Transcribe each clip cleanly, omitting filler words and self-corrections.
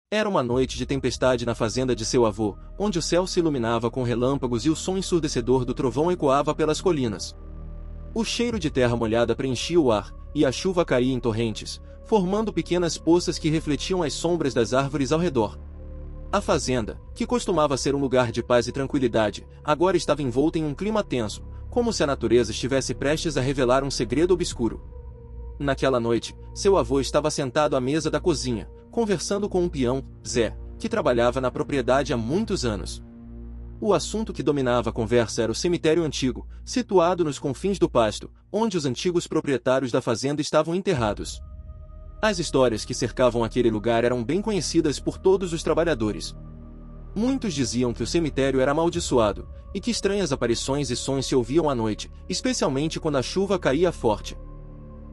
Era uma noite de tempestade na fazenda de seu avô, onde o céu se iluminava com relâmpagos e o som ensurdecedor do trovão ecoava pelas colinas. O cheiro de terra molhada preenchia o ar, e a chuva caía em torrentes, formando pequenas poças que refletiam as sombras das árvores ao redor. A fazenda, que costumava ser um lugar de paz e tranquilidade, agora estava envolta em um clima tenso, como se a natureza estivesse prestes a revelar um segredo obscuro. Naquela noite, seu avô estava sentado à mesa da cozinha, conversando com um peão, Zé, que trabalhava na propriedade há muitos anos. O assunto que dominava a conversa era o cemitério antigo, situado nos confins do pasto, onde os antigos proprietários da fazenda estavam enterrados. As histórias que cercavam aquele lugar eram bem conhecidas por todos os trabalhadores. Muitos diziam que o cemitério era amaldiçoado, e que estranhas aparições e sons se ouviam à noite, especialmente quando a chuva caía forte.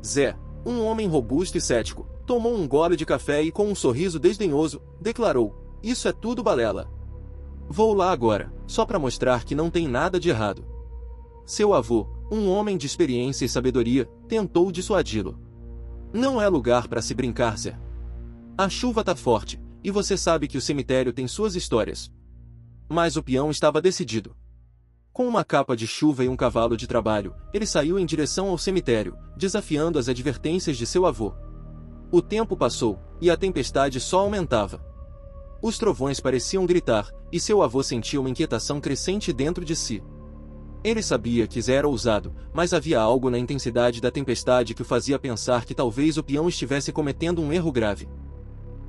Zé, um homem robusto e cético, tomou um gole de café e com um sorriso desdenhoso, declarou: "Isso é tudo balela. Vou lá agora, só para mostrar que não tem nada de errado." Seu avô, um homem de experiência e sabedoria, tentou dissuadi-lo. "Não é lugar para se brincar, Zé. A chuva tá forte, e você sabe que o cemitério tem suas histórias." Mas o peão estava decidido. Com uma capa de chuva e um cavalo de trabalho, ele saiu em direção ao cemitério, desafiando as advertências de seu avô. O tempo passou, e a tempestade só aumentava. Os trovões pareciam gritar, e seu avô sentia uma inquietação crescente dentro de si. Ele sabia que Zé era ousado, mas havia algo na intensidade da tempestade que o fazia pensar que talvez o peão estivesse cometendo um erro grave.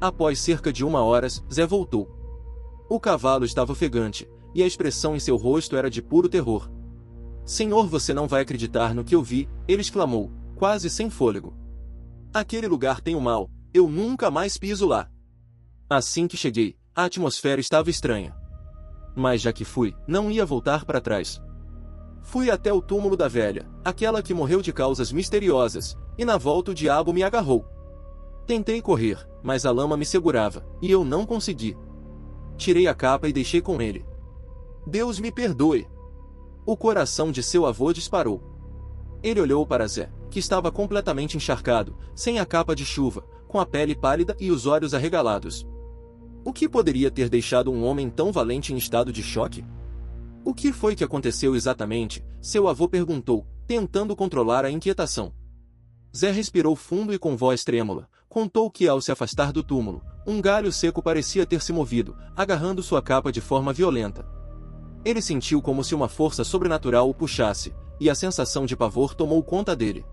Após cerca de 1 hora, Zé voltou. O cavalo estava ofegante, e a expressão em seu rosto era de puro terror. "Senhor, você não vai acreditar no que eu vi", ele exclamou, quase sem fôlego. "Aquele lugar tem um mal, eu nunca mais piso lá. Assim que cheguei, a atmosfera estava estranha. Mas já que fui, não ia voltar para trás. Fui até o túmulo da velha, aquela que morreu de causas misteriosas, e na volta o diabo me agarrou. Tentei correr, mas a lama me segurava, e eu não consegui. Tirei a capa e deixei com ele. Deus me perdoe." O coração de seu avô disparou. Ele olhou para Zé, que estava completamente encharcado, sem a capa de chuva, com a pele pálida e os olhos arregalados. O que poderia ter deixado um homem tão valente em estado de choque? "O que foi que aconteceu exatamente?" seu avô perguntou, tentando controlar a inquietação. Zé respirou fundo e com voz trêmula, contou que ao se afastar do túmulo, um galho seco parecia ter se movido, agarrando sua capa de forma violenta. Ele sentiu como se uma força sobrenatural o puxasse, e a sensação de pavor tomou conta dele.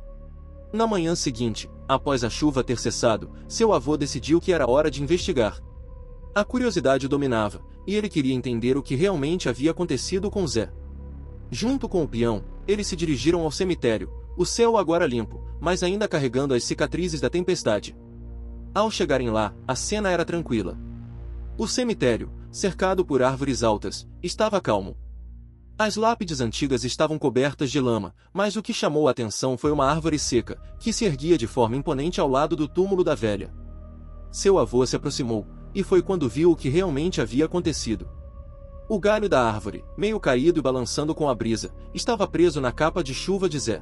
Na manhã seguinte, após a chuva ter cessado, seu avô decidiu que era hora de investigar. A curiosidade o dominava, e ele queria entender o que realmente havia acontecido com Zé. Junto com o peão, eles se dirigiram ao cemitério, o céu agora limpo, mas ainda carregando as cicatrizes da tempestade. Ao chegarem lá, a cena era tranquila. O cemitério, cercado por árvores altas, estava calmo. As lápides antigas estavam cobertas de lama, mas o que chamou a atenção foi uma árvore seca, que se erguia de forma imponente ao lado do túmulo da velha. Seu avô se aproximou, e foi quando viu o que realmente havia acontecido. O galho da árvore, meio caído e balançando com a brisa, estava preso na capa de chuva de Zé.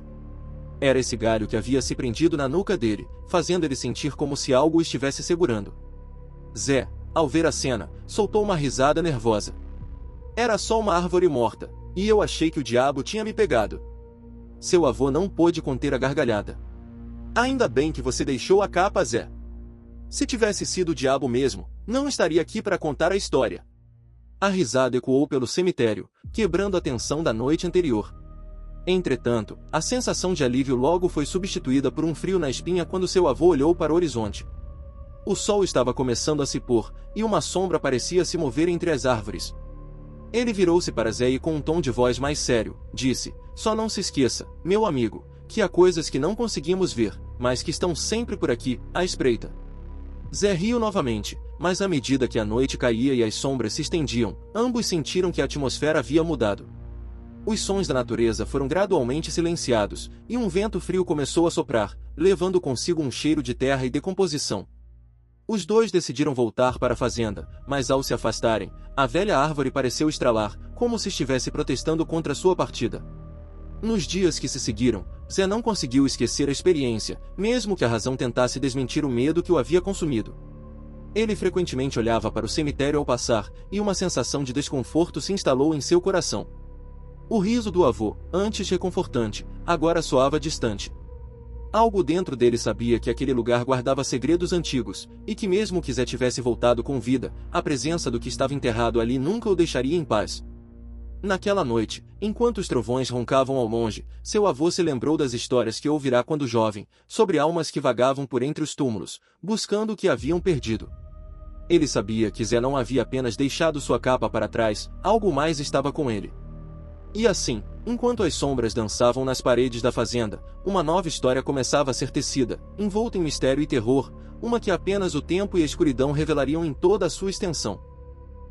Era esse galho que havia se prendido na nuca dele, fazendo ele sentir como se algo o estivesse segurando. Zé, ao ver a cena, soltou uma risada nervosa. "Era só uma árvore morta, e eu achei que o diabo tinha me pegado." Seu avô não pôde conter a gargalhada. "Ainda bem que você deixou a capa, Zé. Se tivesse sido o diabo mesmo, não estaria aqui para contar a história." A risada ecoou pelo cemitério, quebrando a tensão da noite anterior. Entretanto, a sensação de alívio logo foi substituída por um frio na espinha quando seu avô olhou para o horizonte. O sol estava começando a se pôr, e uma sombra parecia se mover entre as árvores. Ele virou-se para Zé e com um tom de voz mais sério, disse: "Só não se esqueça, meu amigo, que há coisas que não conseguimos ver, mas que estão sempre por aqui, à espreita." Zé riu novamente, mas à medida que a noite caía e as sombras se estendiam, ambos sentiram que a atmosfera havia mudado. Os sons da natureza foram gradualmente silenciados, e um vento frio começou a soprar, levando consigo um cheiro de terra e decomposição. Os dois decidiram voltar para a fazenda, mas ao se afastarem, a velha árvore pareceu estralar, como se estivesse protestando contra sua partida. Nos dias que se seguiram, Zé não conseguiu esquecer a experiência, mesmo que a razão tentasse desmentir o medo que o havia consumido. Ele frequentemente olhava para o cemitério ao passar, e uma sensação de desconforto se instalou em seu coração. O riso do avô, antes reconfortante, agora soava distante. Algo dentro dele sabia que aquele lugar guardava segredos antigos, e que mesmo que Zé tivesse voltado com vida, a presença do que estava enterrado ali nunca o deixaria em paz. Naquela noite, enquanto os trovões roncavam ao longe, seu avô se lembrou das histórias que ouvirá quando jovem, sobre almas que vagavam por entre os túmulos, buscando o que haviam perdido. Ele sabia que Zé não havia apenas deixado sua capa para trás, algo mais estava com ele. E assim, enquanto as sombras dançavam nas paredes da fazenda, uma nova história começava a ser tecida, envolta em mistério e terror, uma que apenas o tempo e a escuridão revelariam em toda a sua extensão.